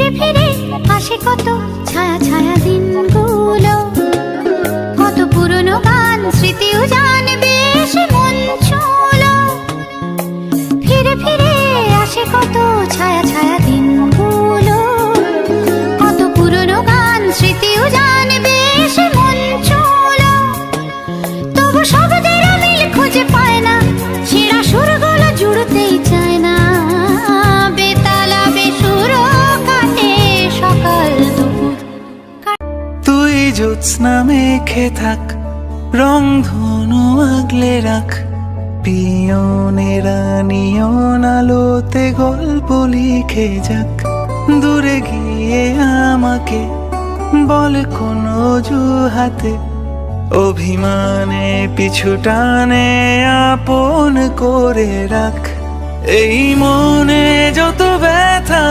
ফিরে ফিরে আসে কত ছায়া ছায়া দিনগুলো, কত পুরনো গান স্মৃতিও জানবে সে মন ছুঁলো। ফিরে ফিরে আসে কত ছায়া ছায়া দিনগুলো, কত পুরনো গান স্মৃতিও জানবে সে মন ছুঁলো। তবু শব্দের মিল খুঁজে পায় না, ছেঁড়া সুরগুলো জুড়তেই চায় না। বেতালা বেসুরো কাটে সকাল দুপুর। তুই জ্যোৎস্না মেখে থাক, রং ধনু আগলে রাখ, পিয়নেরা নিয়ন আলোতে গল্প লিখে যাক। দূরে গিয়ে আমাকে বল কোন অজুহাতে, অভিমানে পিছু টানে আপন করে রাখ। এই মনে যত ব্যথা